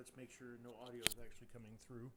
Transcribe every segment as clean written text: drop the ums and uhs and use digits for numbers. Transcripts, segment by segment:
let's make sure no audio is actually coming through.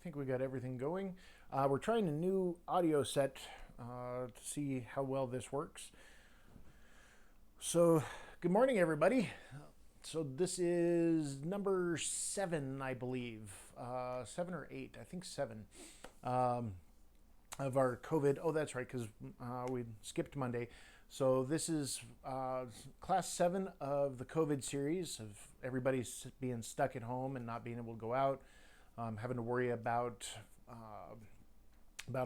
think we got everything going. We're trying a new audio set to see how well this works. So, good morning, everybody. So this is number 7, I believe, 7 or 8. I think 7 of our COVID. Oh, that's right, because we skipped Monday. So this is class 7 of the COVID series of everybody being stuck at home and not being able to go out, having to worry about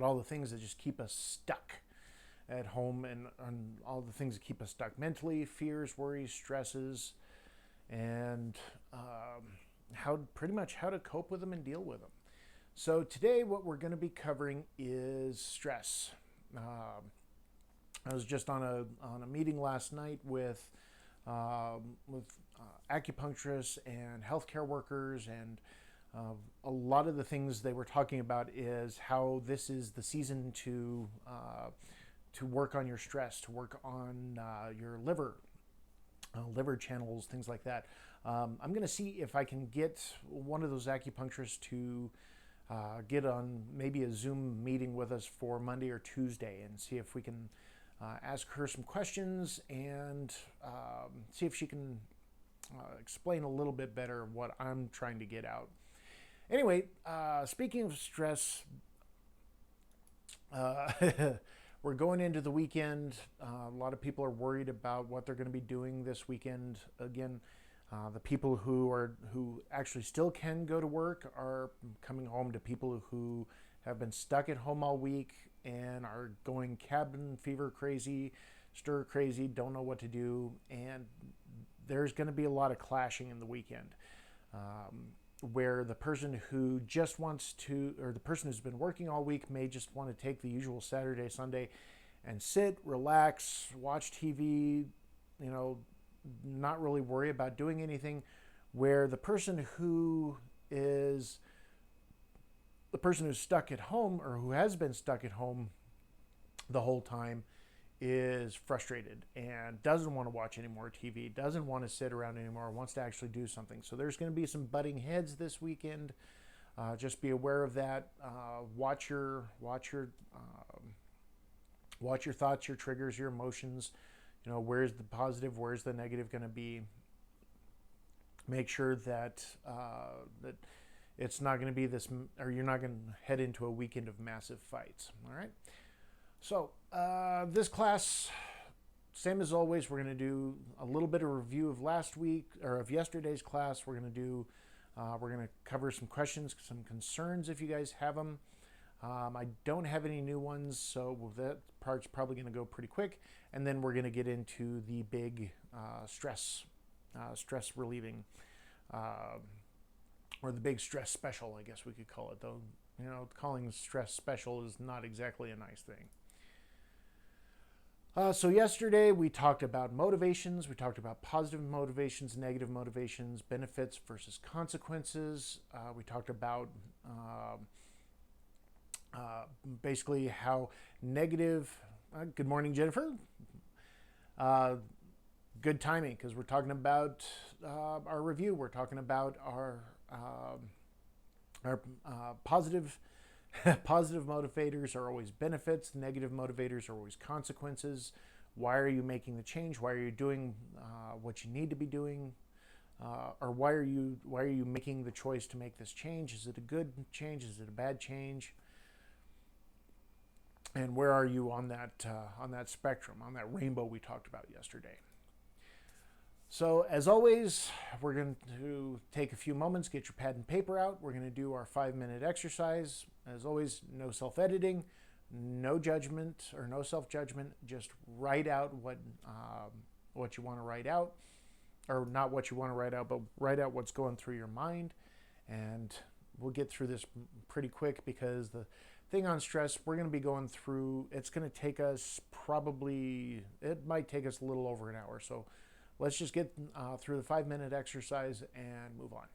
all the things that just keep us stuck at home, and all the things that keep us stuck mentally, fears, worries, stresses, and pretty much how to cope with them and deal with them. So today what we're going to be covering is stress. I was just on a meeting last night with acupuncturists and healthcare workers, and a lot of the things they were talking about is how this is the season to work on your stress, to work on your liver channels, things like that. I'm going to see if I can get one of those acupuncturists to get on maybe a Zoom meeting with us for Monday or Tuesday, and see if we can ask her some questions and see if she can explain a little bit better what I'm trying to get out. Anyway, speaking of stress, we're going into the weekend. A lot of people are worried about what they're going to be doing this weekend. Again, the people who actually still can go to work are coming home to people who have been stuck at home all week and are going cabin fever crazy, stir crazy, don't know what to do, and there's going to be a lot of clashing in the weekend, where the person who just wants to, or the person who's been working all week may just want to take the usual Saturday, Sunday and sit, relax, watch TV, not really worry about doing anything, where the person who's stuck at home, or who has been stuck at home the whole time, is frustrated and doesn't want to watch any more TV, doesn't want to sit around anymore, wants to actually do something. So there's going to be some butting heads this weekend. Just be aware of that. Watch your thoughts, your triggers, your emotions. Where's the positive, where's the negative going to be? Make sure that that it's not going to be this, or you're not going to head into a weekend of massive fights. All right. So this class, same as always, we're going to do a little bit of review of last week, or of yesterday's class. We're going to cover some questions, some concerns if you guys have them. I don't have any new ones, so that part's probably going to go pretty quick. And then we're going to get into the big stress relieving, or the big stress special, I guess we could call it. Though, calling stress special is not exactly a nice thing. So yesterday we talked about motivations. We talked about positive motivations, negative motivations, benefits versus consequences. We talked about basically how negative. Good morning, Jennifer. Good timing, because we're talking about our review. We're talking about our positive motivators are always benefits. Negative motivators are always consequences. Why are you making the change? Why are you doing what you need to be doing? Or why are you making the choice to make this change? Is it a good change? Is it a bad change? And where are you on that spectrum, on that rainbow we talked about yesterday? So as always, we're going to take a few moments, get your pad and paper out. We're going to do our 5-minute exercise. As always, no self-editing, no judgment, or no self-judgment. Just write out what you want to write out, or not what you want to write out, but write out what's going through your mind. And we'll get through this pretty quick, because the thing on stress, we're going to be going through, it's going to take us it might take us a little over an hour. So let's just get through the 5-minute exercise and move on.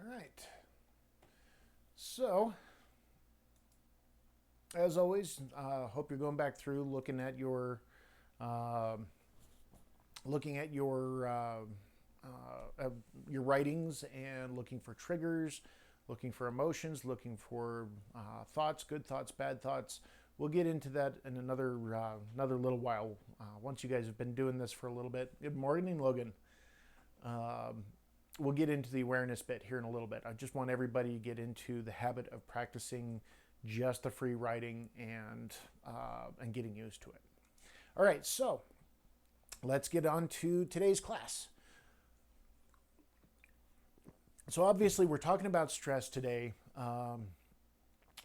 All right. So, as always, hope you're going back through uh, looking at your writings and looking for triggers, looking for emotions, looking for thoughts, good thoughts, bad thoughts. We'll get into that in another little while. Once you guys have been doing this for a little bit. Good morning, Logan. We'll get into the awareness bit here in a little bit. I just want everybody to get into the habit of practicing just the free writing and getting used to it. All right, so let's get on to today's class. So obviously we're talking about stress today.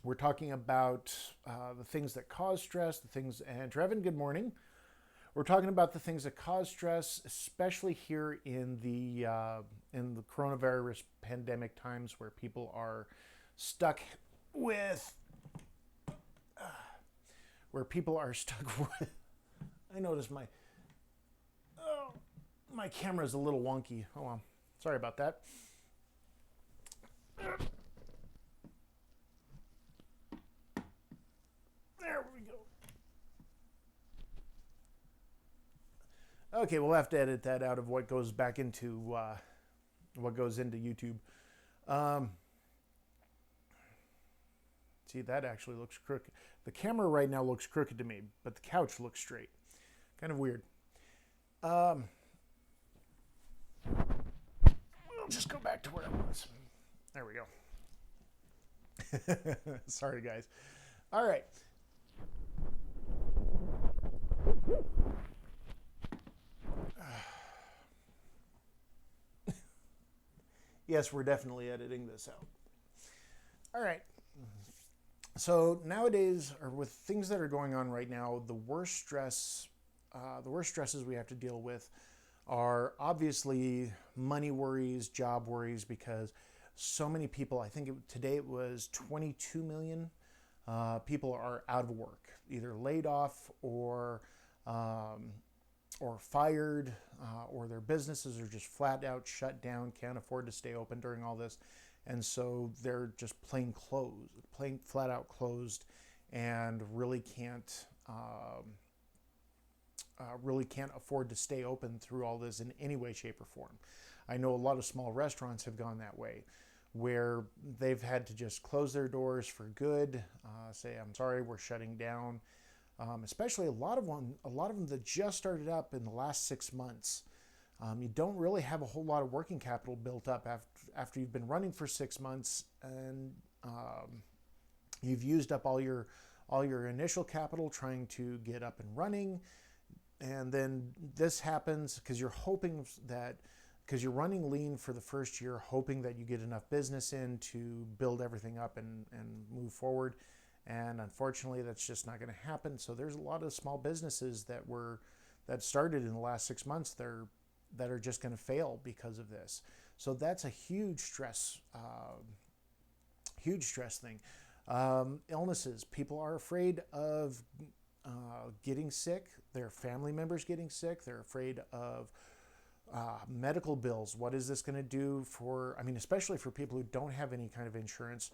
We're talking about the things that cause stress, and Trevin, good morning. We're talking about the things that cause stress, especially here in the coronavirus pandemic times where people are stuck with, I noticed my camera's a little wonky. Oh well, sorry about that. There we go. Okay, we'll have to edit that out of what goes back into YouTube. See, that actually looks crooked. The camera right now looks crooked to me, but the couch looks straight. Kind of weird. We'll just go back to where I was. There we go. Sorry, guys. All right. Yes, we're definitely editing this out. All right. So nowadays, or with things that are going on right now, the worst stresses we have to deal with are obviously money worries, job worries, because so many people, I think today it was 22 million people are out of work, either laid off or fired, or their businesses are just flat out shut down, can't afford to stay open during all this. And so they're just plain flat out closed, and really can't afford to stay open through all this in any way, shape, or form. I know a lot of small restaurants have gone that way, where they've had to just close their doors for good, say, I'm sorry, we're shutting down. Especially a lot of them that just started up in the last 6 months. You don't really have a whole lot of working capital built up after you've been running for 6 months, and you've used up all your initial capital trying to get up and running, and then this happens because you're running lean for the first year, hoping that you get enough business in to build everything up and move forward. And unfortunately, that's just not going to happen. So there's a lot of small businesses that started in the last 6 months that are just going to fail because of this. So that's a huge stress thing. Illnesses. People are afraid of getting sick. Their family members getting sick. They're afraid of medical bills. What is this going to do especially for people who don't have any kind of insurance?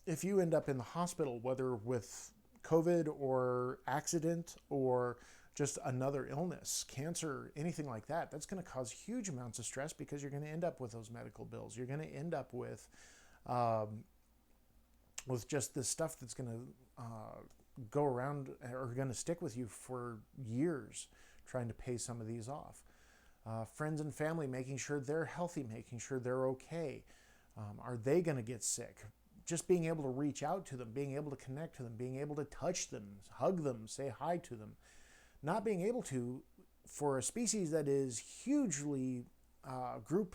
If you end up in the hospital, whether with COVID or accident or just another illness, cancer, anything like that, that's going to cause huge amounts of stress, because you're going to end up with those medical bills. You're going to end up with just this stuff that's going to go around or going to stick with you for years, trying to pay some of these off. Friends and family, making sure they're healthy, making sure they're okay. Are they going to get sick? Just being able to reach out to them, being able to connect to them, being able to touch them, hug them, say hi to them. Not being able to, for a species that is hugely group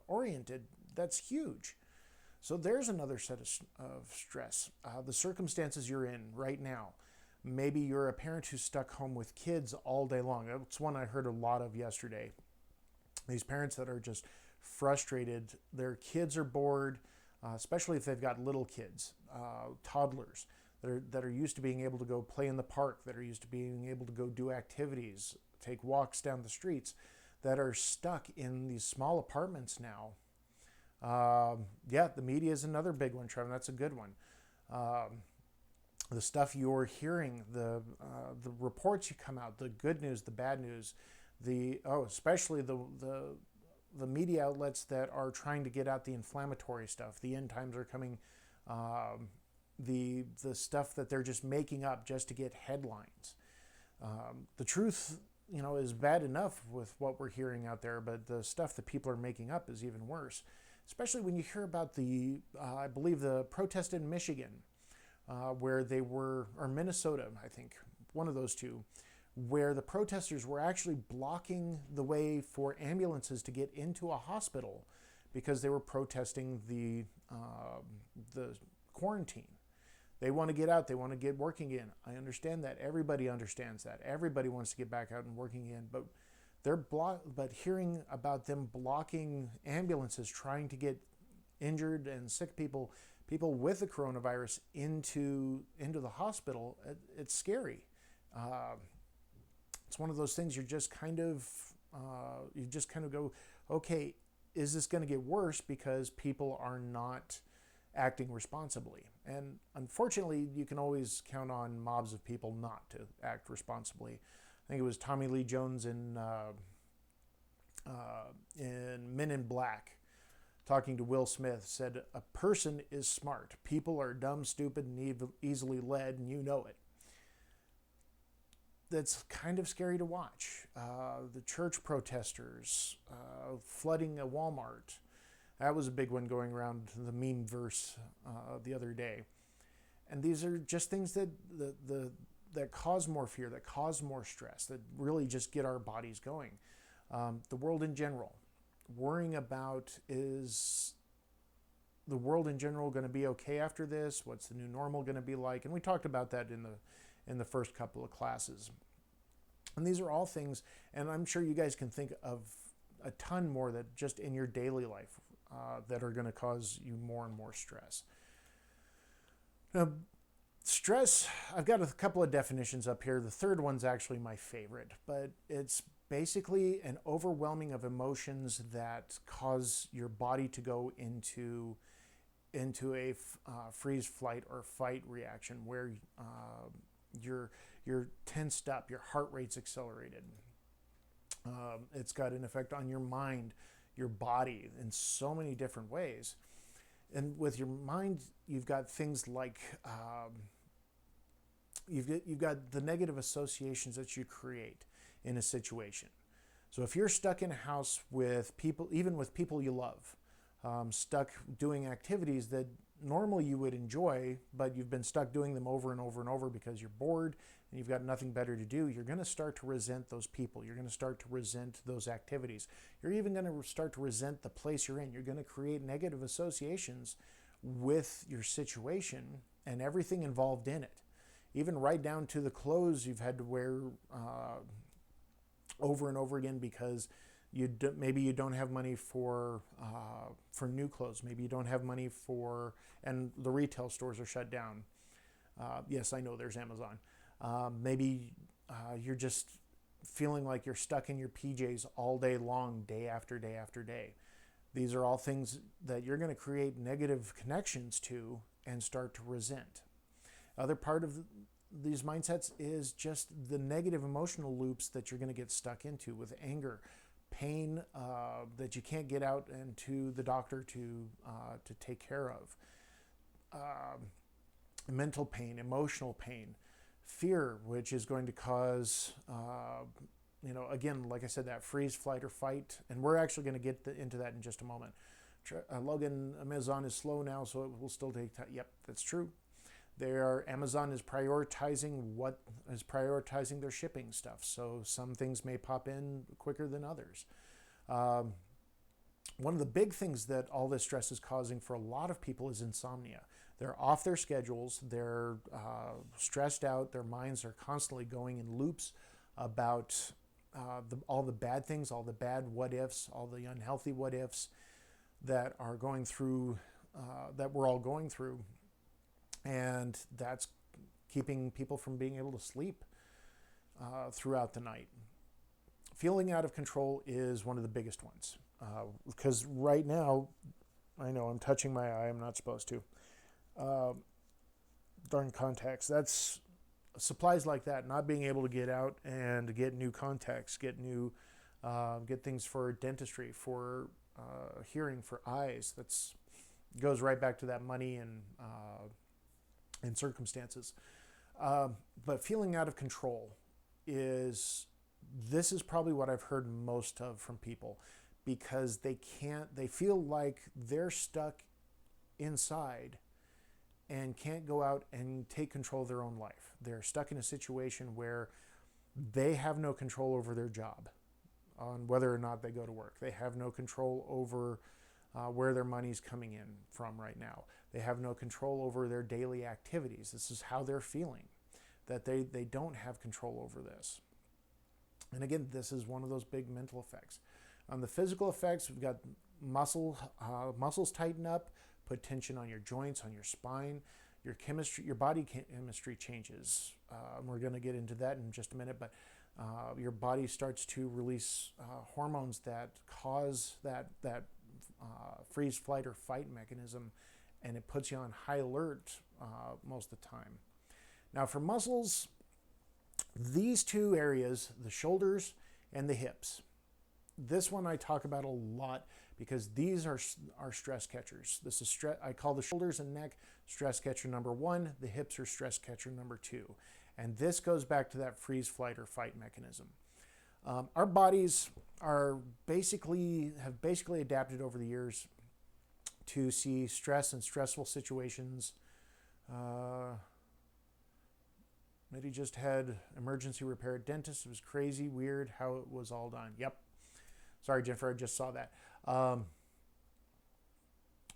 oriented, that's huge. So there's another set of stress. The circumstances you're in right now. Maybe you're a parent who's stuck home with kids all day long. That's one I heard a lot of yesterday. These parents that are just frustrated. Their kids are bored. Especially if they've got little kids, toddlers that are used to being able to go play in the park, that are used to being able to go do activities, take walks down the streets, that are stuck in these small apartments now Yeah, the media is another big one, Trevor. That's a good one. Um, the stuff you're hearing, the reports you come out, the good news, the bad news, especially the media outlets that are trying to get out the inflammatory stuff. The end times are coming. Um, the stuff that they're just making up just to get headlines. The truth, is bad enough with what we're hearing out there, but the stuff that people are making up is even worse. Especially when you hear about I believe the protest in Michigan, where they were, or Minnesota, I think, one of those two, where the protesters were actually blocking the way for ambulances to get into a hospital because they were protesting the quarantine. They want to get out. They want to get working again. I understand that. Everybody understands that. Everybody wants to get back out and working again. But hearing about them blocking ambulances, trying to get injured and sick people with the coronavirus into the hospital, it's scary. It's one of those things you just kind of go, okay, is this going to get worse because people are not acting responsibly? And unfortunately, you can always count on mobs of people not to act responsibly. I think it was Tommy Lee Jones in Men in Black, talking to Will Smith, said, "A person is smart. People are dumb, stupid, and easily led, and you know it." That's kind of scary to watch. The church protesters flooding a Walmart. That was a big one going around the meme verse the other day. And these are just things that cause more fear, that cause more stress, that really just get our bodies going. The world in general. Worrying about, is the world in general going to be okay after this? What's the new normal going to be like? And we talked about that in the first couple of classes. And these are all things, and I'm sure you guys can think of a ton more that just in your daily life that are going to cause you more and more stress. Now, stress, I've got a couple of definitions up here. The third one's actually my favorite, but it's basically an overwhelming of emotions that cause your body to go into a freeze, flight, or fight reaction, where you're tensed up, your heart rate's accelerated. It's got an effect on your mind, your body, in so many different ways. And with your mind, you've got things like you've got the negative associations that you create in a situation. So if you're stuck in a house with people, even with people you love, stuck doing activities that normally you would enjoy, but you've been stuck doing them over and over and over because you're bored and you've got nothing better to do, you're going to start to resent those people. You're going to start to resent those activities. You're even going to start to resent the place you're in. You're going to create negative associations with your situation and everything involved in it. Even right down to the clothes you've had to wear over and over again because maybe you don't have money for new clothes. Maybe you don't have money and the retail stores are shut down. Yes, I know there's Amazon. Maybe you're just feeling like you're stuck in your PJs all day long, day after day after day. These are all things that you're going to create negative connections to and start to resent. Other part of these mindsets is just the negative emotional loops that you're going to get stuck into with anger, pain that you can't get out and to the doctor to take care of, mental pain, emotional pain, fear, which is going to cause, again, like I said, that freeze, flight, or fight. And we're actually going to get into that in just a moment. Logan, Amazon is slow now, so it will still take time. Yep, that's true. Amazon is prioritizing their shipping stuff. So some things may pop in quicker than others. One of the big things that all this stress is causing for a lot of people is insomnia. They're off their schedules. They're stressed out. Their minds are constantly going in loops about all the bad things, all the bad what ifs, all the unhealthy what ifs that are going through, that we're all going through. And that's keeping people from being able to sleep throughout the night. Feeling out of control is one of the biggest ones because right now I know I'm touching my eye. I'm not supposed to. Uh, Darn contacts. That's supplies like that. Not being able to get out and get new contacts, get things for dentistry, for hearing, for eyes. That's goes right back to that money and circumstances. But feeling out of control is this is probably what I've heard most of from people because they feel like they're stuck inside and can't go out and take control of their own life. They're stuck in a situation where they have no control over their job, on whether or not they go to work. They have no control over where their money's coming in from right now. They have no control over their daily activities. This is how they're feeling, that they don't have control over this. And again, this is one of those big mental effects. On the physical effects, we've got muscles tighten up, put tension on your joints, on your spine. Your body chemistry changes. We're going to get into that in just a minute, but your body starts to release hormones that cause that freeze, flight, or fight mechanism, and it puts you on high alert most of the time. Now, for muscles, these two areas, the shoulders and the hips, this one I talk about a lot because these are stress catchers. This is I call the shoulders and neck stress catcher number 1. The hips are stress catcher number 2. And this goes back to that freeze, flight, or fight mechanism. Our bodies have basically adapted over the years to see stress and stressful situations. Mitty just had emergency repair at dentist. It was crazy, weird how it was all done. Yep. Sorry, Jennifer, I just saw that.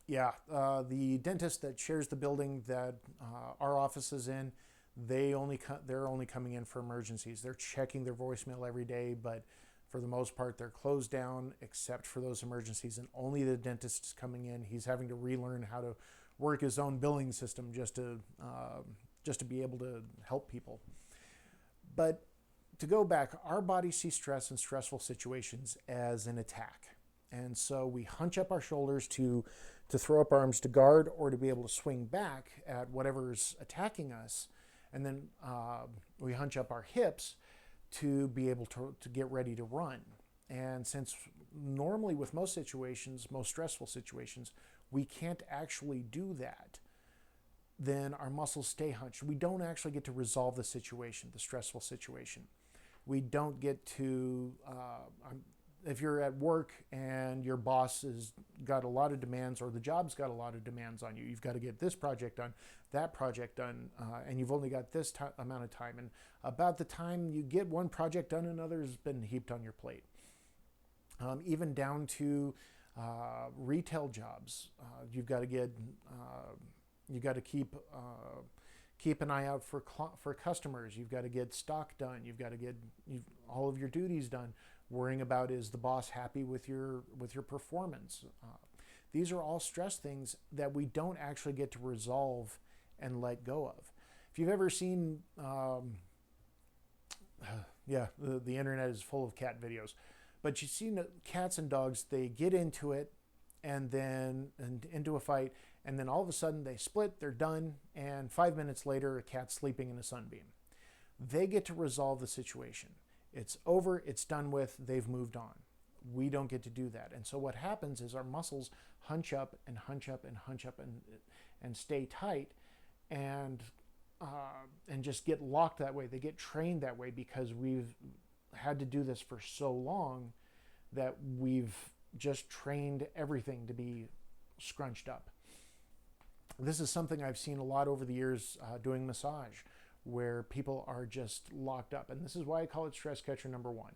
The dentist that shares the building that our office is in, they're only coming in for emergencies. They're checking their voicemail every day, but for the most part, they're closed down except for those emergencies, and only the dentist is coming in. He's having to relearn how to work his own billing system just to be able to help people. But to go back, our bodies see stress and stressful situations as an attack. And so we hunch up our shoulders to throw up arms to guard or to be able to swing back at whatever's attacking us. And then we hunch up our hips to be able to get ready to run. And since normally with most situations, most stressful situations, we can't actually do that, then our muscles stay hunched. We don't actually get to resolve the situation, the stressful situation. We don't get to, if you're at work and your boss has got a lot of demands or the job's got a lot of demands on you, you've got to get this project done, that project done, and you've only got this amount of time. And about the time you get one project done, another has been heaped on your plate. Even down to retail jobs, you've got to keep an eye out for customers. You've got to get stock done. You've got to get all of your duties done. Worrying about, is the boss happy with your performance? These are all stress things that we don't actually get to resolve and let go of. If you've ever seen, the internet is full of cat videos, but you've seen cats and dogs, they get into it and into a fight, and then all of a sudden they split, they're done, and 5 minutes later a cat's sleeping in a sunbeam. They get to resolve the situation. It's over, it's done with, they've moved on. We don't get to do that. And so what happens is our muscles hunch up and hunch up and hunch up and stay tight and just get locked that way. They get trained that way because we've had to do this for so long that we've just trained everything to be scrunched up. This is something I've seen a lot over the years doing massage, where people are just locked up. And this is why I call it stress catcher number 1.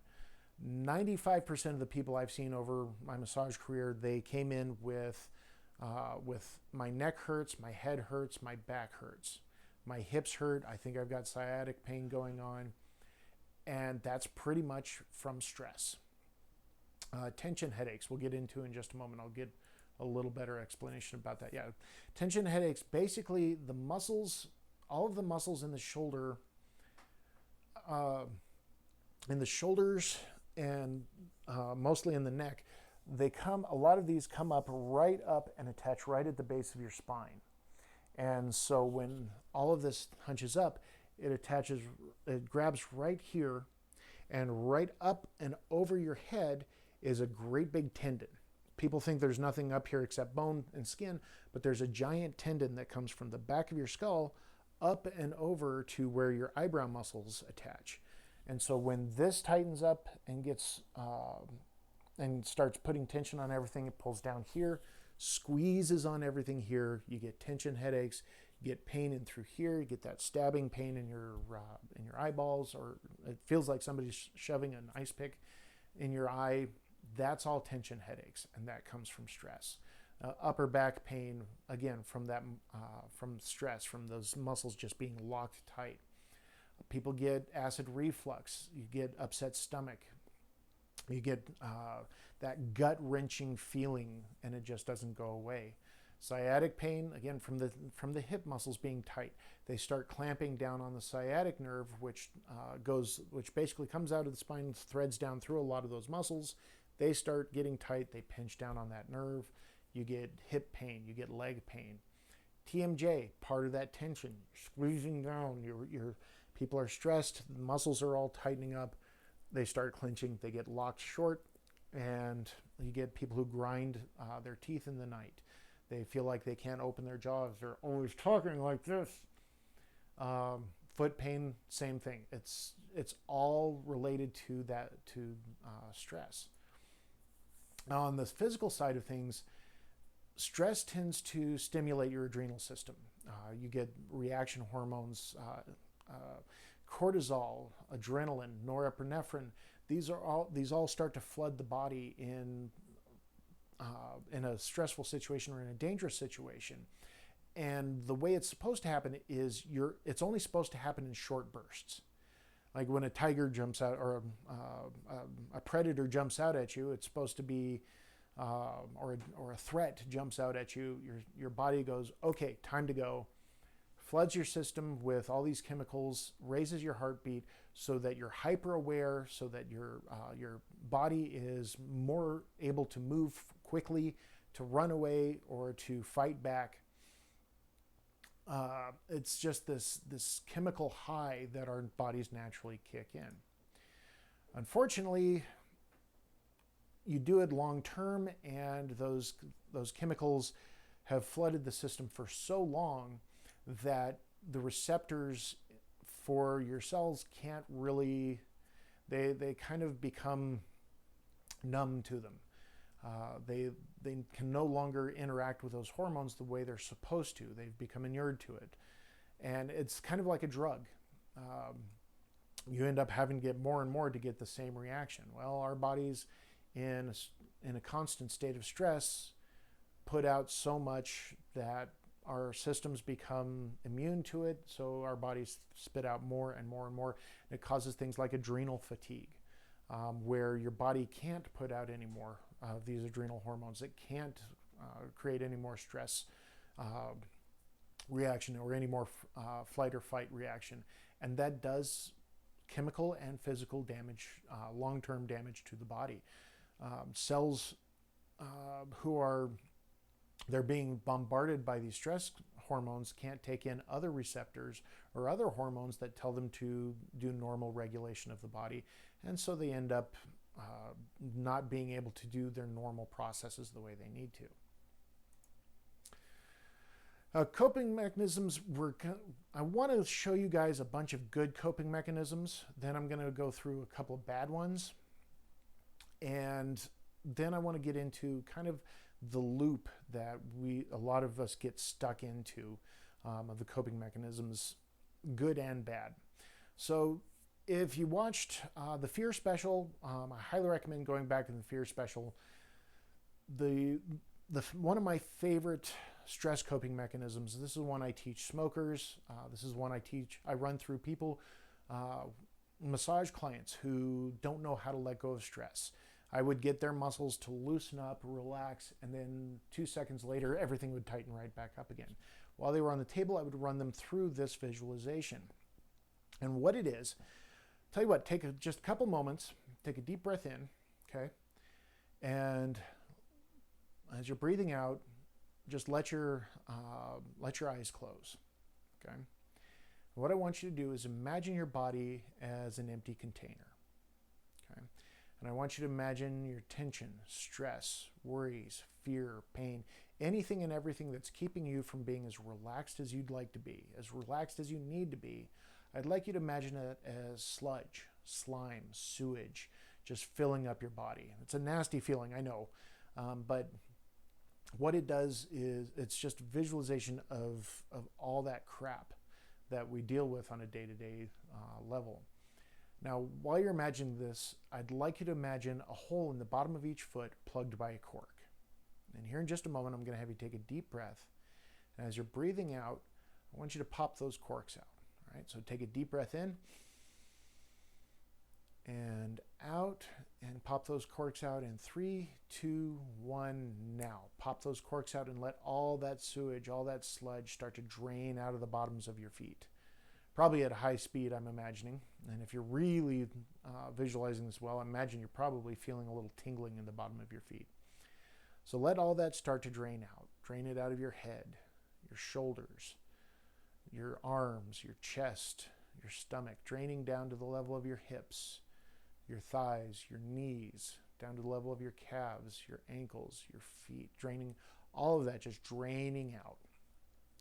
95% of the people I've seen over my massage career, they came in with my neck hurts, my head hurts, my back hurts, my hips hurt. I think I've got sciatic pain going on. And that's pretty much from stress. Tension headaches, we'll get into in just a moment. I'll get a little better explanation about that. Yeah, tension headaches, basically the muscles, all of the muscles in the shoulder, in the shoulders and mostly in the neck, A lot of these come up right up and attach right at the base of your spine. And so when all of this hunches up, it grabs right here, and right up and over your head is a great big tendon. People think there's nothing up here except bone and skin, but there's a giant tendon that comes from the back of your skull up and over to where your eyebrow muscles attach. And so when this tightens up and gets and starts putting tension on everything, it pulls down here, squeezes on everything here. You get tension headaches, you get pain in through here, you get that stabbing pain in your eyeballs, or it feels like somebody's shoving an ice pick in your eye. That's all tension headaches, and that comes from stress. Upper back pain, again, from stress, from those muscles just being locked tight. People get acid reflux. You get upset stomach. You get that gut-wrenching feeling, and it just doesn't go away. Sciatic pain, again, from the hip muscles being tight. They start clamping down on the sciatic nerve, which basically comes out of the spine, threads down through a lot of those muscles. They start getting tight. They pinch down on that nerve. You get hip pain. You get leg pain. TMJ, part of that tension, squeezing down. Your people are stressed. The muscles are all tightening up. They start clenching. They get locked short, and you get people who grind their teeth in the night. They feel like they can't open their jaws. They're always talking like this. Foot pain, same thing. It's all related to stress. Now, on the physical side of things, stress tends to stimulate your adrenal system. You get reaction hormones, cortisol, adrenaline, norepinephrine. These all start to flood the body in a stressful situation or in a dangerous situation. And the way it's supposed to happen is it's only supposed to happen in short bursts. Like when a tiger jumps out, or a predator jumps out at you, it's supposed to be, or a threat jumps out at you. Your body goes, okay, time to go. Floods your system with all these chemicals, raises your heartbeat, so that you're hyper aware, so that your body is more able to move quickly, to run away, or to fight back. It's just this chemical high that our bodies naturally kick in. Unfortunately, you do it long term, and those chemicals have flooded the system for so long that the receptors for your cells can't really, they kind of become numb to them. They can no longer interact with those hormones the way they're supposed to. They've become inured to it. And it's kind of like a drug. You end up having to get more and more to get the same reaction. Well, our bodies in a constant state of stress put out so much that our systems become immune to it, so our bodies spit out more and more and more. And it causes things like adrenal fatigue, where your body can't put out any more of these adrenal hormones. It can't create any more stress reaction or any more flight or fight reaction. And that does chemical and physical damage, long-term damage to the body. Cells they're being bombarded by these stress hormones, can't take in other receptors or other hormones that tell them to do normal regulation of the body. And so they end up not being able to do their normal processes the way they need to. Coping mechanisms, I want to show you guys a bunch of good coping mechanisms. Then I'm going to go through a couple of bad ones. And then I want to get into kind of the loop that a lot of us get stuck into of the coping mechanisms, good and bad. So if you watched the Fear Special, I highly recommend going back to the Fear Special. One of my favorite stress coping mechanisms, this is one I teach smokers, this is one I run through people, massage clients who don't know how to let go of stress. I would get their muscles to loosen up, relax, and then 2 seconds later, everything would tighten right back up again. While they were on the table, I would run them through this visualization. And what it is, tell you what, take just a couple moments, take a deep breath in, okay? And as you're breathing out, just let your eyes close. Okay. What I want you to do is imagine your body as an empty container. Okay. And I want you to imagine your tension, stress, worries, fear, pain, anything and everything that's keeping you from being as relaxed as you'd like to be, as relaxed as you need to be. I'd like you to imagine it as sludge, slime, sewage, just filling up your body. It's a nasty feeling, I know, but what it does is it's just visualization of all that crap that we deal with on a day-to-day level. Now, while you're imagining this, I'd like you to imagine a hole in the bottom of each foot plugged by a cork. And here in just a moment, I'm going to have you take a deep breath. And as you're breathing out, I want you to pop those corks out. All right, so take a deep breath in and out, and pop those corks out in 3, 2, 1, now. Pop those corks out and let all that sewage, all that sludge start to drain out of the bottoms of your feet. Probably at a high speed, I'm imagining. And if you're really visualizing this well, I imagine you're probably feeling a little tingling in the bottom of your feet. So let all that start to drain out. Drain it out of your head, your shoulders, your arms, your chest, your stomach, draining down to the level of your hips, your thighs, your knees, down to the level of your calves, your ankles, your feet, draining all of that, just draining out.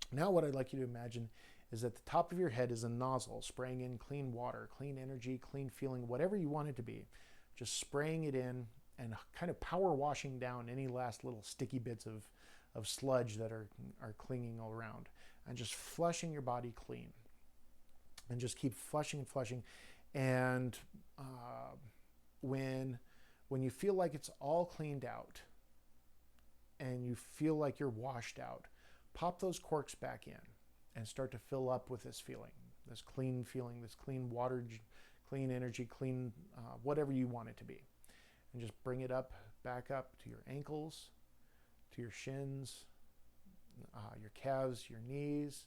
Now what I'd like you to imagine is at the top of your head is a nozzle spraying in clean water, clean energy, clean feeling, whatever you want it to be. Just spraying it in and kind of power washing down any last little sticky bits of sludge that are clinging all around, and just flushing your body clean. And just keep flushing and flushing. And when you feel like it's all cleaned out and you feel like you're washed out, pop those corks back in and start to fill up with this feeling, this clean feeling, this clean water, clean energy, clean whatever you want it to be. And just bring it up, back up to your ankles, to your shins, your calves, your knees,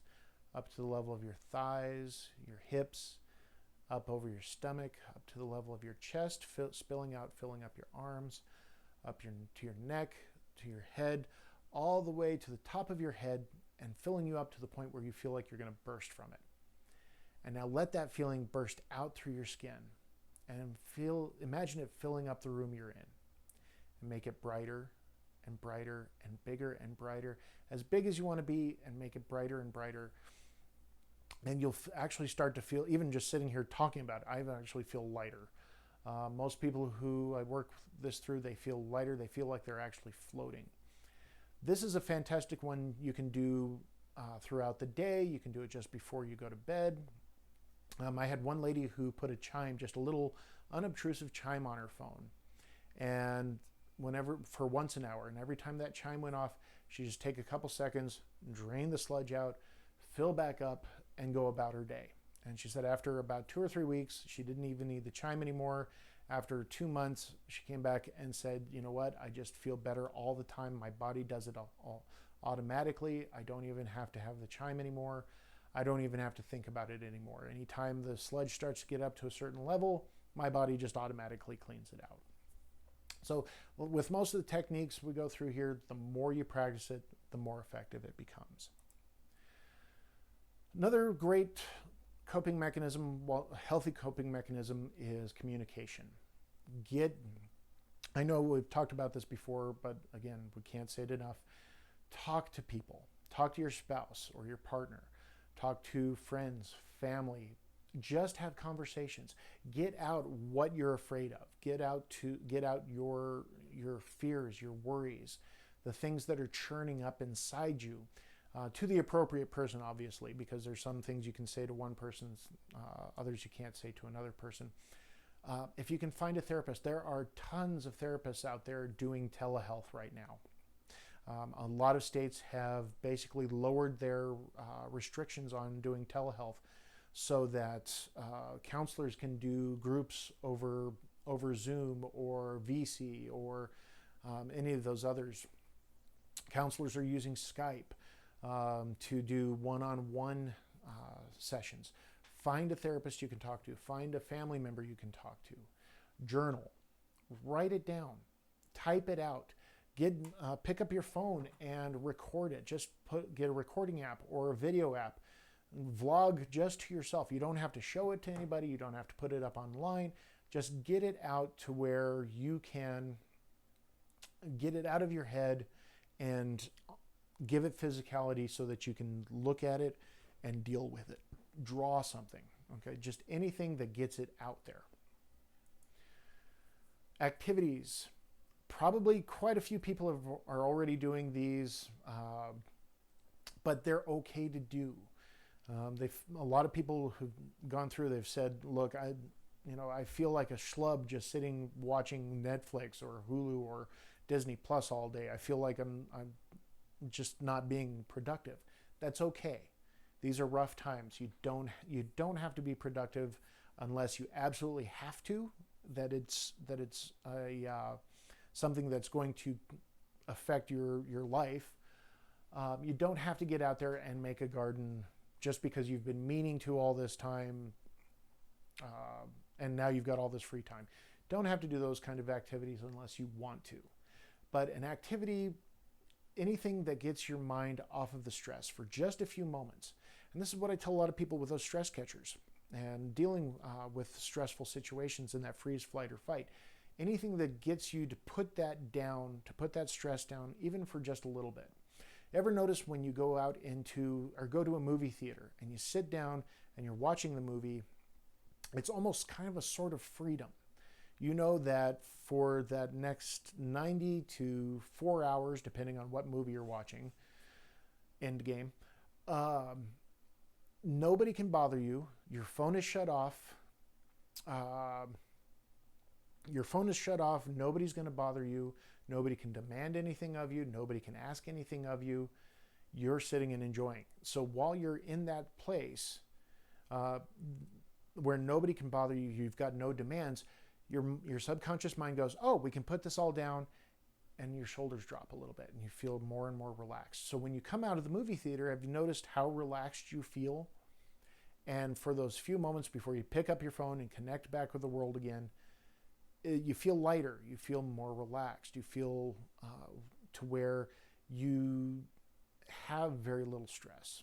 up to the level of your thighs, your hips, up over your stomach, up to the level of your chest, spilling out, filling up your arms, up to your neck, to your head, all the way to the top of your head, and filling you up to the point where you feel like you're going to burst from it. And now let that feeling burst out through your skin, and imagine it filling up the room you're in, and make it brighter and brighter and bigger and brighter, as big as you want to be, and make it brighter and brighter. And you'll actually start to feel, even just sitting here talking about it, I actually feel lighter. Most people who I work this through, they feel lighter. They feel like they're actually floating. This is a fantastic one you can do throughout the day. You can do it just before you go to bed. I had one lady who put a chime, just a little unobtrusive chime on her phone. And for once an hour, and every time that chime went off, she just take a couple seconds, drain the sludge out, fill back up, and go about her day. And she said after about 2 or 3 weeks, she didn't even need the chime anymore. After 2 months, she came back and said, you know what, I just feel better all the time. My body does it all automatically. I don't even have to have the chime anymore. I don't even have to think about it anymore. Anytime the sludge starts to get up to a certain level, my body just automatically cleans it out. So with most of the techniques we go through here, the more you practice it, the more effective it becomes. Another great coping mechanism, healthy coping mechanism, is communication. I know we've talked about this before, but again, we can't say it enough. Talk to people. Talk to your spouse or your partner. Talk to friends, family. Just have conversations. Get out what you're afraid of. Get out your fears, your worries, the things that are churning up inside you. To the appropriate person, obviously, because there's some things you can say to one person, others you can't say to another person. If you can find a therapist, there are tons of therapists out there doing telehealth right now. A lot of states have basically lowered their restrictions on doing telehealth so that counselors can do groups over Zoom or VC or any of those others. Counselors are using Skype to do one-on-one sessions. Find a therapist you can talk to. Find a family member you can talk to. Journal. Write it down. Type it out. Pick up your phone and record it. Just get a recording app or a video app. Vlog just to yourself. You don't have to show it to anybody. You don't have to put it up online. Just get it out to where you can get it out of your head and give it physicality so that you can look at it and deal with it. Draw something, okay? Just anything that gets it out there. Activities. Probably quite a few people are already doing these, but they're okay to do. A lot of people who've gone through, they've said, look, I feel like a schlub just sitting watching Netflix or Hulu or Disney Plus all day. I feel like I'm just not being productive. That's okay. These are rough times. You don't have to be productive unless you absolutely have to. That it's something that's going to affect your life. You don't have to get out there and make a garden just because you've been meaning to all this time, and now you've got all this free time. Don't have to do those kind of activities unless you want to. But an activity, anything that gets your mind off of the stress for just a few moments. And this is what I tell a lot of people with those stress catchers and dealing with stressful situations in that freeze, flight, or fight. Anything that gets you to put that down, to put that stress down, even for just a little bit. Ever notice when you go out go to a movie theater and you sit down and you're watching the movie, it's almost kind of a sort of freedom. You know that for that next 90 to 4 hours, depending on what movie you're watching, end game, nobody can bother you. Your phone is shut off. Nobody's going to bother you. Nobody can demand anything of you. Nobody can ask anything of you. You're sitting and enjoying. So while you're in that place where nobody can bother you, you've got no demands, your subconscious mind goes, oh, we can put this all down, and your shoulders drop a little bit and you feel more and more relaxed. So when you come out of the movie theater, have you noticed how relaxed you feel? And for those few moments before you pick up your phone and connect back with the world again, you feel lighter, you feel more relaxed, you feel to where you have very little stress.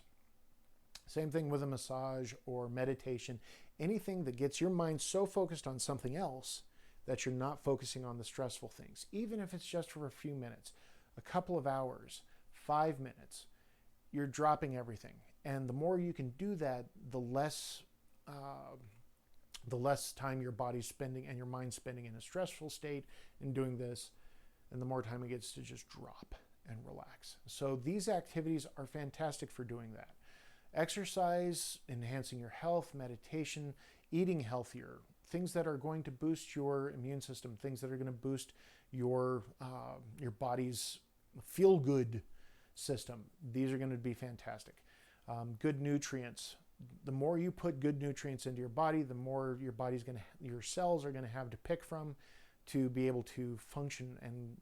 Same thing with a massage or meditation. Anything that gets your mind so focused on something else that you're not focusing on the stressful things, even if it's just for a few minutes, a couple of hours, 5 minutes, you're dropping everything. And the more you can do that, the less time your body's spending and your mind's spending in a stressful state in doing this, and the more time it gets to just drop and relax. So these activities are fantastic for doing that. Exercise, enhancing your health, meditation, eating healthier, things that are going to boost your immune system, things that are going to boost your body's feel-good system. These are going to be fantastic. Good nutrients. The more you put good nutrients into your body, the more your cells are going to have to pick from to be able to function and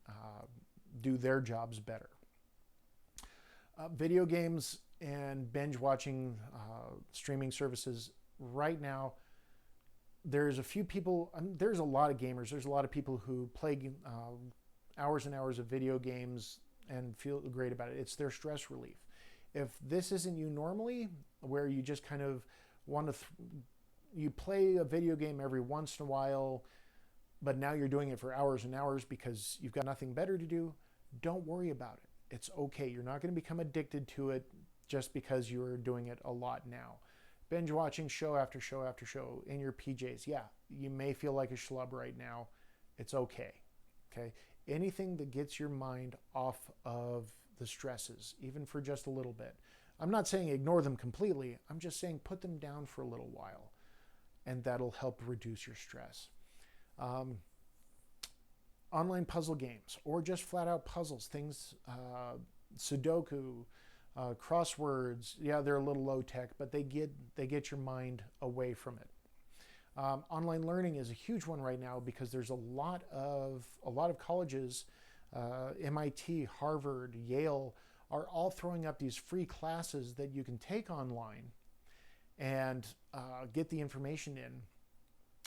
do their jobs better. Video games and binge watching streaming services right now, there's a few people, there's a lot of gamers, there's a lot of people who play hours and hours of video games and feel great about it. It's their stress relief. If this isn't you normally, where you just kind of want to, you play a video game every once in a while, but now you're doing it for hours and hours because you've got nothing better to do, don't worry about it. It's okay. You're not going to become addicted to it just because you're doing it a lot now. Binge watching show after show after show in your PJs. Yeah, you may feel like a schlub right now. It's okay. Okay. Anything that gets your mind off of the stresses, even for just a little bit. I'm not saying ignore them completely. I'm just saying put them down for a little while, and that'll help reduce your stress. Online puzzle games, or just flat out puzzles, things, Sudoku, crosswords. Yeah, they're a little low tech, but they get your mind away from it. Online learning is a huge one right now because there's a lot of colleges, MIT, Harvard, Yale, are all throwing up these free classes that you can take online and get the information in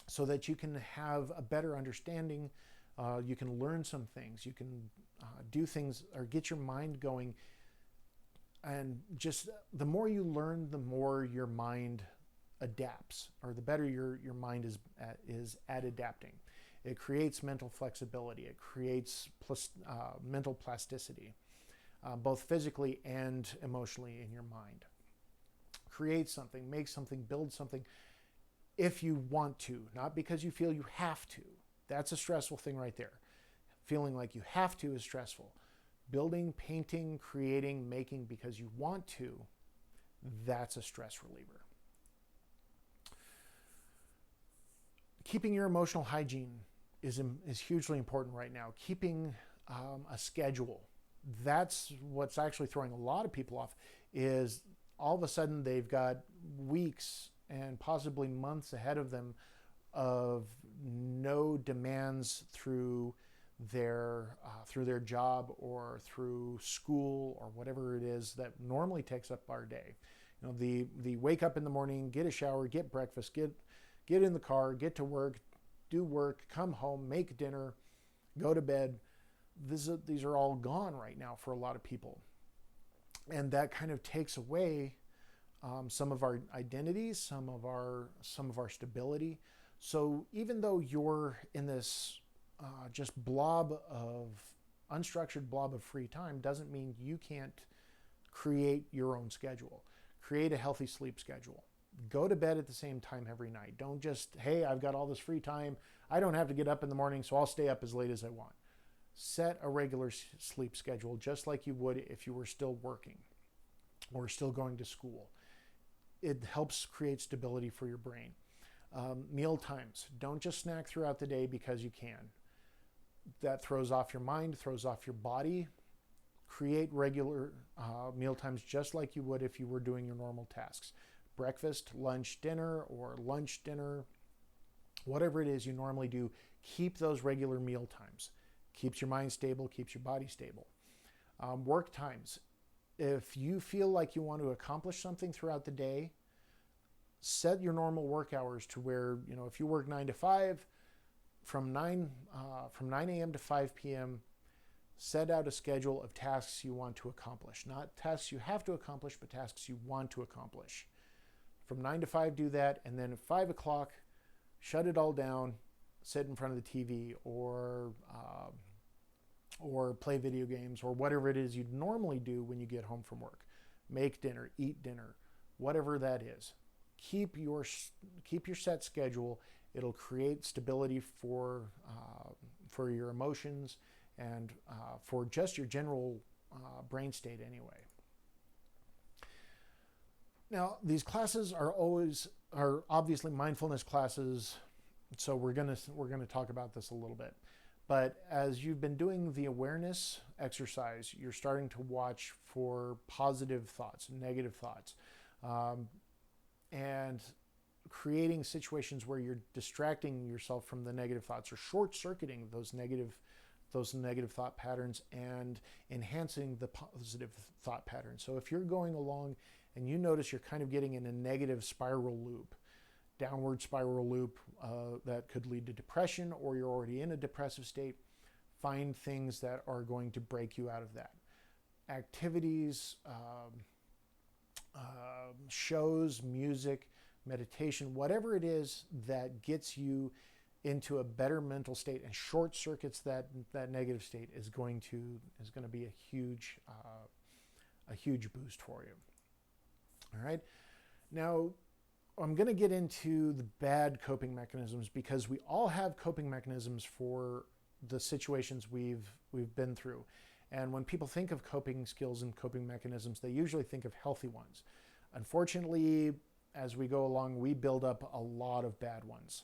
so that you can have a better understanding. You can learn some things. You can do things or get your mind going. And just the more you learn, the more your mind adapts, or the better your mind is at adapting. It creates mental flexibility. It creates mental plasticity, both physically and emotionally in your mind. Create something, make something, build something if you want to, not because you feel you have to. That's a stressful thing right there. Feeling like you have to is stressful. Building, painting, creating, making because you want to, that's a stress reliever. Keeping your emotional hygiene is hugely important right now. Keeping a schedule. That's what's actually throwing a lot of people off, is all of a sudden they've got weeks and possibly months ahead of them of no demands through their job or through school or whatever it is that normally takes up our day. You know, the wake up in the morning, get a shower, get breakfast, get in the car, get to work, do work, come home, make dinner, go to bed. These are all gone right now for a lot of people. And that kind of takes away some of our identities, some of our stability. So even though you're in this just unstructured blob of free time, doesn't mean you can't create your own schedule. Create a healthy sleep schedule. Go to bed at the same time every night. Don't just, hey, I've got all this free time. I don't have to get up in the morning, so I'll stay up as late as I want. Set a regular sleep schedule, just like you would if you were still working or still going to school. It helps create stability for your brain. Meal times. Don't just snack throughout the day because you can. That throws off your mind, throws off your body. Create regular meal times just like you would if you were doing your normal tasks. Breakfast, lunch, dinner, or lunch, dinner, whatever it is you normally do, keep those regular meal times. Keeps your mind stable, keeps your body stable. Work times. If you feel like you want to accomplish something throughout the day, set your normal work hours to where, you know, if you work 9 to 5, from 9 a.m. to 5 p.m., set out a schedule of tasks you want to accomplish. Not tasks you have to accomplish, but tasks you want to accomplish. From 9 to 5, do that, and then at 5 o'clock, shut it all down, sit in front of the TV, or play video games, or whatever it is you'd normally do when you get home from work. Make dinner, eat dinner, whatever that is. Keep your set schedule. It'll create stability for your emotions and for just your general brain state anyway. Now, these classes are obviously mindfulness classes, so we're gonna talk about this a little bit. But as you've been doing the awareness exercise, you're starting to watch for positive thoughts, negative thoughts, and creating situations where you're distracting yourself from the negative thoughts or short-circuiting those negative thought patterns and enhancing the positive thought patterns. So if you're going along and you notice you're kind of getting in a negative spiral loop, downward spiral loop that could lead to depression, or you're already in a depressive state, find things that are going to break you out of that. Activities, shows, music, meditation, whatever it is that gets you into a better mental state and short circuits that negative state is going to be a huge boost for you. All right. Now, I'm going to get into the bad coping mechanisms, because we all have coping mechanisms for the situations we've been through. And when people think of coping skills and coping mechanisms, they usually think of healthy ones. Unfortunately, as we go along, we build up a lot of bad ones.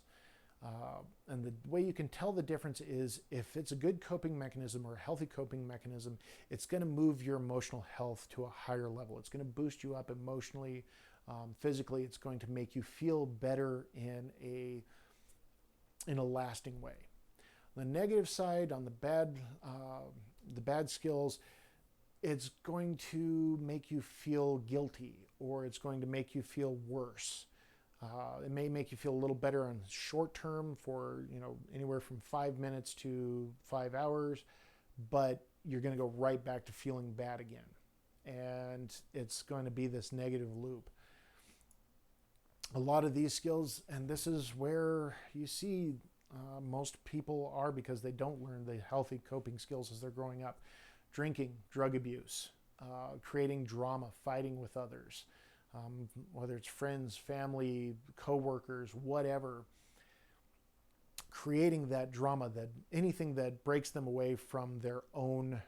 And the way you can tell the difference is if it's a good coping mechanism or a healthy coping mechanism, it's going to move your emotional health to a higher level. It's going to boost you up emotionally, physically. It's going to make you feel better in a lasting way. On the negative side, on the bad skills, it's going to make you feel guilty, or it's going to make you feel worse. It may make you feel a little better on short term for, anywhere from 5 minutes to 5 hours, but you're going to go right back to feeling bad again. And it's going to be this negative loop. A lot of these skills, and this is where you see most people are, because they don't learn the healthy coping skills as they're growing up. Drinking, drug abuse, creating drama, fighting with others, whether it's friends, family, coworkers, whatever. Creating that drama, that anything that breaks them away from their own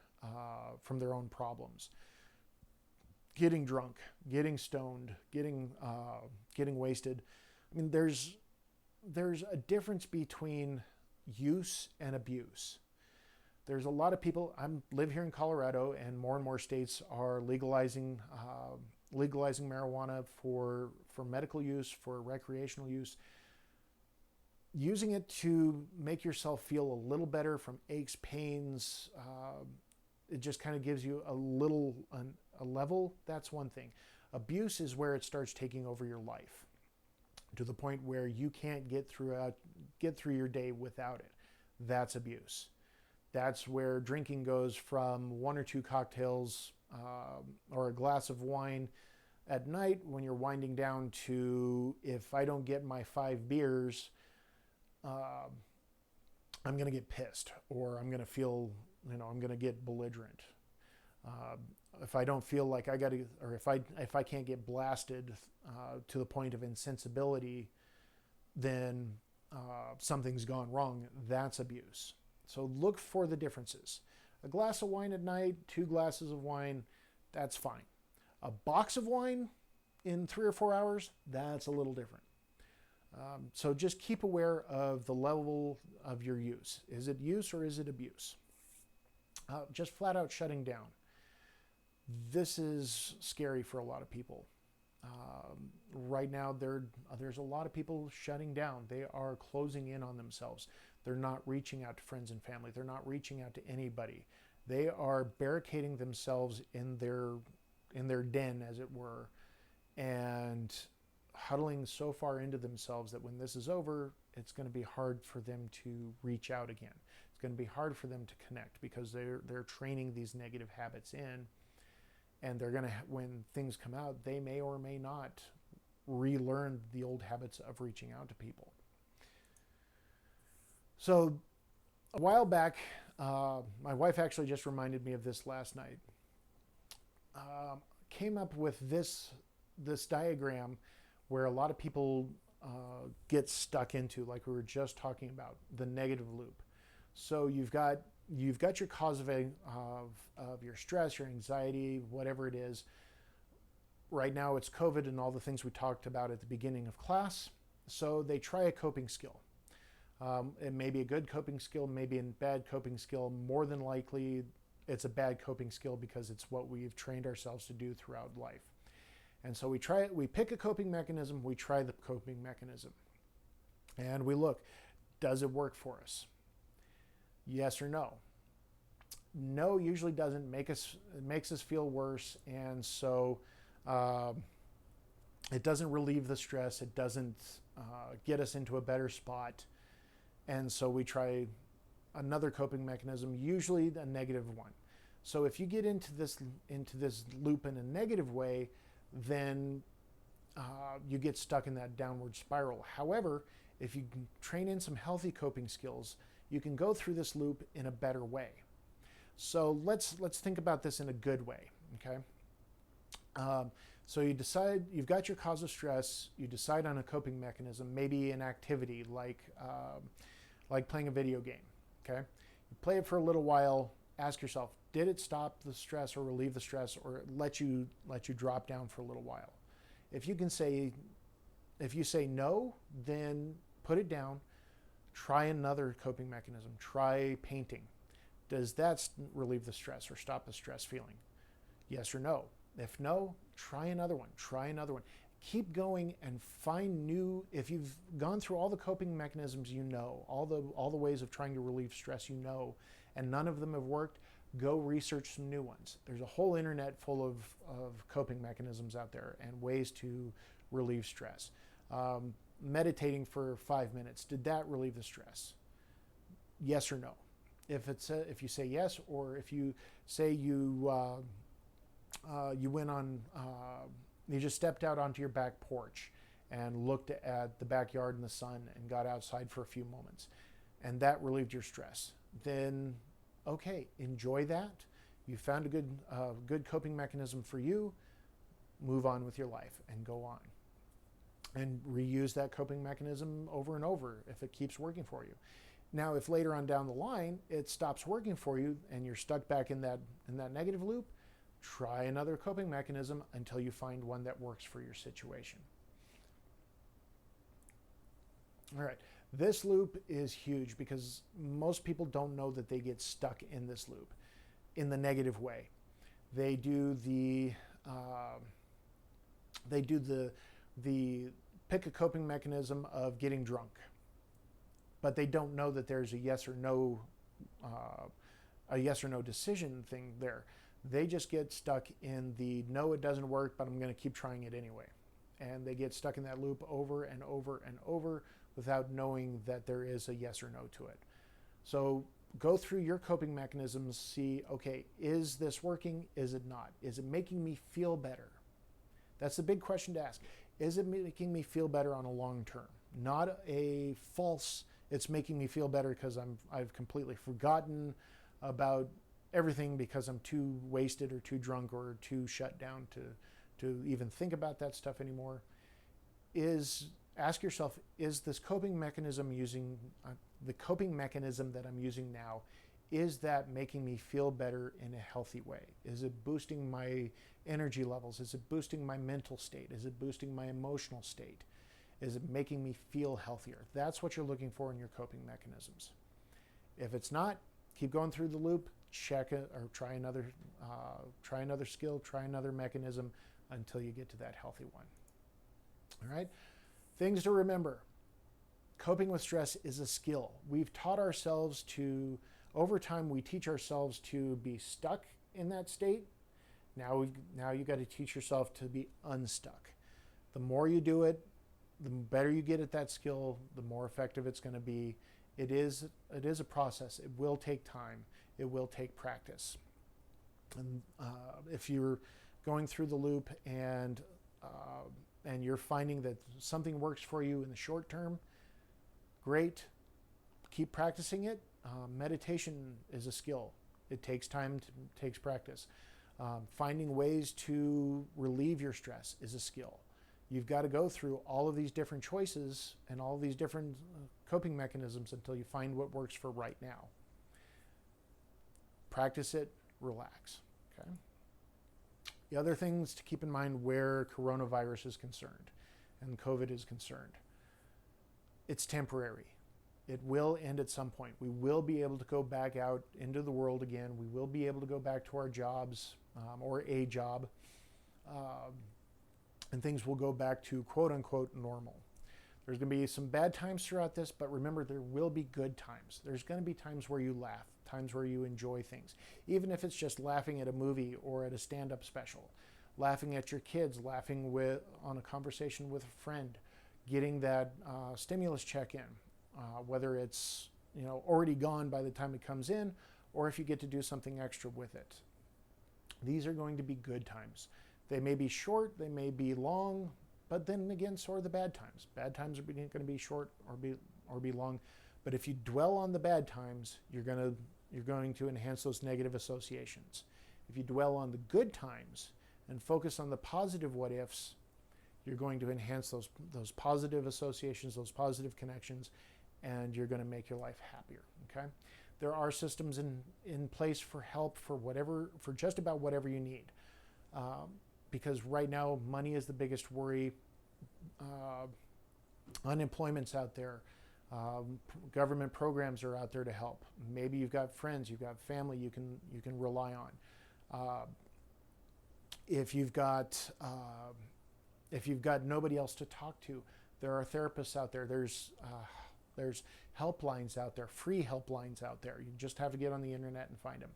problems. Getting drunk, getting stoned, getting wasted. I mean, there's a difference between use and abuse. There's a lot of people. I live here in Colorado, and more states are legalizing marijuana for medical use, for recreational use. Using it to make yourself feel a little better from aches, pains. It just kind of gives you a level. That's one thing. Abuse is where it starts taking over your life, to the point where you can't get through your day without it. That's abuse. That's where drinking goes from 1 or 2 cocktails or a glass of wine at night when you're winding down to, if I don't get my 5 beers, I'm going to get pissed, or I'm going to feel, I'm going to get belligerent. If I don't feel like I got to, or if I can't get blasted to the point of insensibility, then something's gone wrong. That's abuse. So look for the differences. A glass of wine at night, 2 glasses of wine, that's fine. A box of wine in 3 or 4 hours, that's a little different. So just keep aware of the level of your use. Is it use or is it abuse? Just flat out shutting down. This is scary for a lot of people. Right now, there's a lot of people shutting down. They are closing in on themselves. They're not reaching out to friends and family. They're not reaching out to anybody. They are barricading themselves in their den, as it were, and huddling so far into themselves that when this is over, it's going to be hard for them to reach out again. It's going to be hard for them to connect, because they're training these negative habits in, and they're going to, when things come out, they may or may not relearn the old habits of reaching out to people. So a while back, my wife actually just reminded me of this last night. Came up with this diagram where a lot of people get stuck into, like we were just talking about, the negative loop. So you've got your cause of your stress, your anxiety, whatever it is. Right now it's COVID and all the things we talked about at the beginning of class. So they try a coping skill. It may be a good coping skill, maybe a bad coping skill. More than likely, it's a bad coping skill because it's what we've trained ourselves to do throughout life. And so we pick a coping mechanism, we try the coping mechanism. And we look, does it work for us? Yes or no? No usually doesn't. It makes us feel worse, and so it doesn't relieve the stress. It doesn't get us into a better spot. And so we try another coping mechanism, usually a negative one. So if you get into this loop in a negative way, then you get stuck in that downward spiral. However, if you can train in some healthy coping skills, you can go through this loop in a better way. So let's think about this in a good way, okay? So you decide, you've got your cause of stress, you decide on a coping mechanism, maybe an activity like playing a video game, okay? You play it for a little while, ask yourself, did it stop the stress or relieve the stress, or let you drop down for a little while? If you say no, then put it down, try another coping mechanism, try painting. Does that relieve the stress or stop the stress feeling? Yes or no? If no, try another one, Keep going and find new, if you've gone through all the coping mechanisms all the ways of trying to relieve stress and none of them have worked, go research some new ones. There's a whole internet full of coping mechanisms out there and ways to relieve stress. Meditating for 5 minutes, did that relieve the stress? Yes or no? if you say yes, or if you say you went on, you just stepped out onto your back porch and looked at the backyard in the sun and got outside for a few moments, and that relieved your stress, then okay, enjoy that. You found a good coping mechanism for you. Move on with your life and go on, and reuse that coping mechanism over and over if it keeps working for you. Now, if later on down the line it stops working for you and you're stuck back in that negative loop, try another coping mechanism until you find one that works for your situation. All right, this loop is huge because most people don't know that they get stuck in this loop in the negative way. They do the pick a coping mechanism of getting drunk, but they don't know that there's a yes or no decision thing there. They just get stuck in the no, it doesn't work, but I'm going to keep trying it anyway. And they get stuck in that loop over and over and over without knowing that there is a yes or no to it. So go through your coping mechanisms, see, okay, is this working? Is it not? Is it making me feel better? That's the big question to ask. Is it making me feel better on a long term? Not a false, it's making me feel better because I've completely forgotten about everything because I'm too wasted or too drunk or too shut down to even think about that stuff anymore. Ask yourself, is this coping mechanism the coping mechanism that I'm using now, is that making me feel better in a healthy way? Is it boosting my energy levels? Is it boosting my mental state? Is it boosting my emotional state? Is it making me feel healthier? That's what you're looking for in your coping mechanisms. If it's not, keep going through the loop, check it, or try another skill, try another mechanism until you get to that healthy one. All right? Things to remember. Coping with stress is a skill. We've taught ourselves to, over time, we teach ourselves to be stuck in that state. Now you got to teach yourself to be unstuck. The more you do it, the better you get at that skill, the more effective it's going to be. It is a process. It will take time. It will take practice. And if you're going through the loop and you're finding that something works for you in the short term, great. Keep practicing it. Meditation is a skill. It takes time, takes practice. Finding ways to relieve your stress is a skill. You've got to go through all of these different choices and all of these different coping mechanisms until you find what works for right now. Practice it, relax. Okay. The other things to keep in mind where coronavirus is concerned and COVID is concerned. It's temporary. It will end at some point. We will be able to go back out into the world again. We will be able to go back to our jobs or a job. And things will go back to quote unquote normal. There's going to be some bad times throughout this, but remember, there will be good times. There's going to be times where you laugh, times where you enjoy things, even if it's just laughing at a movie or at a stand-up special, laughing at your kids, laughing on a conversation with a friend, getting that stimulus check in, whether it's already gone by the time it comes in, or if you get to do something extra with it. These are going to be good times. They may be short, they may be long, but then again, so are the bad times. Bad times are going to be short or be long, but if you dwell on the bad times, you're going to enhance those negative associations. If you dwell on the good times and focus on the positive what ifs, you're going to enhance those positive associations, those positive connections, and you're going to make your life happier. Okay? There are systems in place for help for just about whatever you need. Because right now, money is the biggest worry. Unemployment's out there. Government programs are out there to help. Maybe you've got friends, you've got family you can rely on. If you've got nobody else to talk to, there are therapists out there. There's helplines out there, free helplines out there. You just have to get on the internet and find them.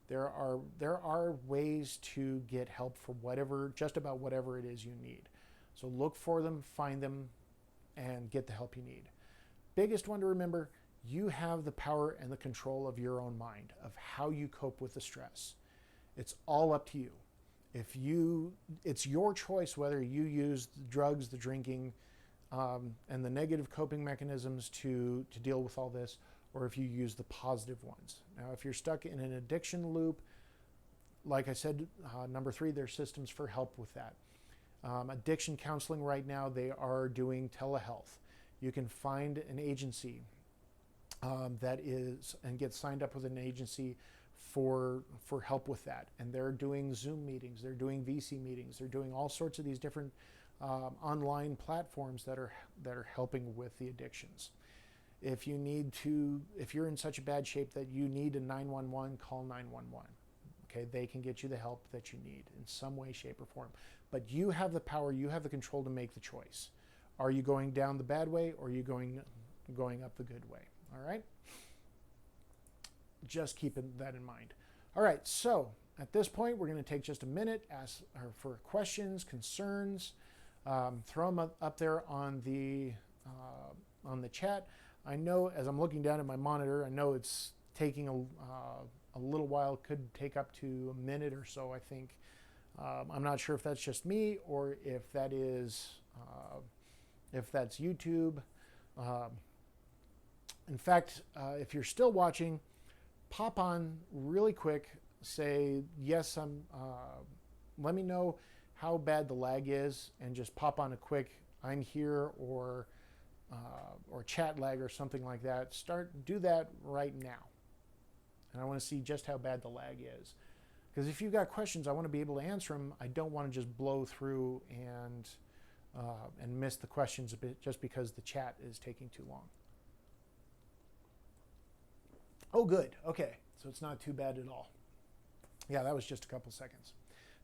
There are ways to get help for just about whatever it is you need. So look for them, find them, and get the help you need. Biggest one to remember, You have the power and the control of your own mind, of how you cope with the stress. It's all up to you. It's your choice whether you use the drugs, the drinking, and the negative coping mechanisms to deal with all this, or if you use the positive ones. Now, if you're stuck in an addiction loop, like I said, number 3, there's systems for help with that. Addiction counseling right now, they are doing telehealth. You can find an agency that is, and get signed up with an agency for help with that. And they're doing Zoom meetings, they're doing VC meetings, they're doing all sorts of these different online platforms that are helping with the addictions. If you're in such a bad shape that you need a 911, call 911. Okay, they can get you the help that you need in some way, shape, or form. But you have the power, you have the control to make the choice. Are you going down the bad way, or are you going up the good way? All right? Just keep that in mind. All right, so at this point, we're going to take just a minute, ask for questions, concerns, throw them up there on the chat. I know as I'm looking down at my monitor, I know it's taking a little while, could take up to a minute or so, I think. I'm not sure if that's just me or if that is, if that's YouTube. In fact, if you're still watching, pop on really quick, say, yes, let me know how bad the lag is, and just pop on a quick, I'm here, or chat lag or something like that. Do that right now. And I want to see just how bad the lag is. Because if you've got questions, I want to be able to answer them. I don't want to just blow through and miss the questions a bit just because the chat is taking too long. Oh, good. Okay. So it's not too bad at all. Yeah, that was just a couple seconds.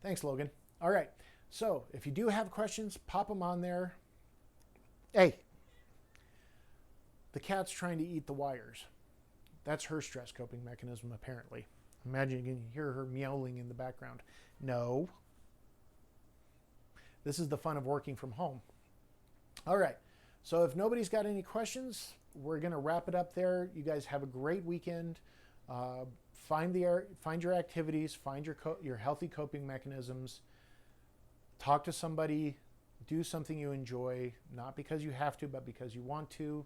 Thanks, Logan. All right. So if you do have questions, pop them on there. Hey, the cat's trying to eat the wires. That's her stress coping mechanism, apparently. Imagine you can hear her meowing in the background. No. This is the fun of working from home. All right. So if nobody's got any questions, we're going to wrap it up there. You guys have a great weekend. Find your activities, find your healthy coping mechanisms. Talk to somebody. Do something you enjoy, not because you have to, but because you want to.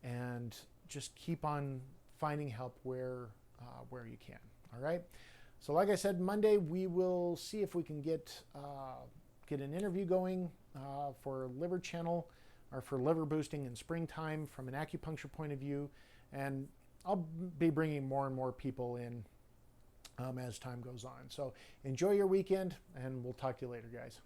And just keep on finding help where you can. All right. So like I said, Monday we will see if we can get an interview going for Liver Channel, or for liver boosting in springtime from an acupuncture point of view. And I'll be bringing more and more people in as time goes on. So enjoy your weekend, and we'll talk to you later, guys.